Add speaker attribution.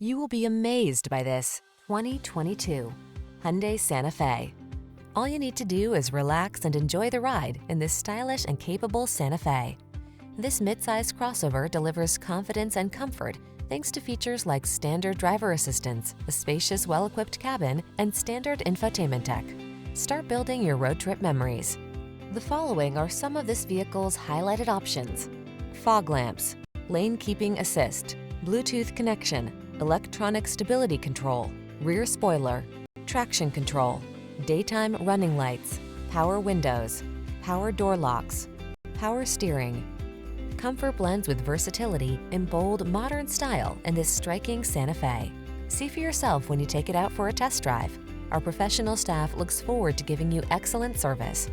Speaker 1: You will be amazed by this 2022 Hyundai Santa Fe. All you need to do is relax and enjoy the ride in this stylish and capable Santa Fe. This midsize crossover delivers confidence and comfort thanks to features like standard driver assistance, a spacious, well-equipped cabin, and standard infotainment tech. Start building your road trip memories. The following are some of this vehicle's highlighted options: fog lamps, lane keeping assist, Bluetooth connection, electronic stability control, rear spoiler, traction control, daytime running lights, power windows, power door locks, power steering. Comfort blends with versatility in bold, modern style in this striking Santa Fe. See for yourself when you take it out for a test drive. Our professional staff looks forward to giving you excellent service.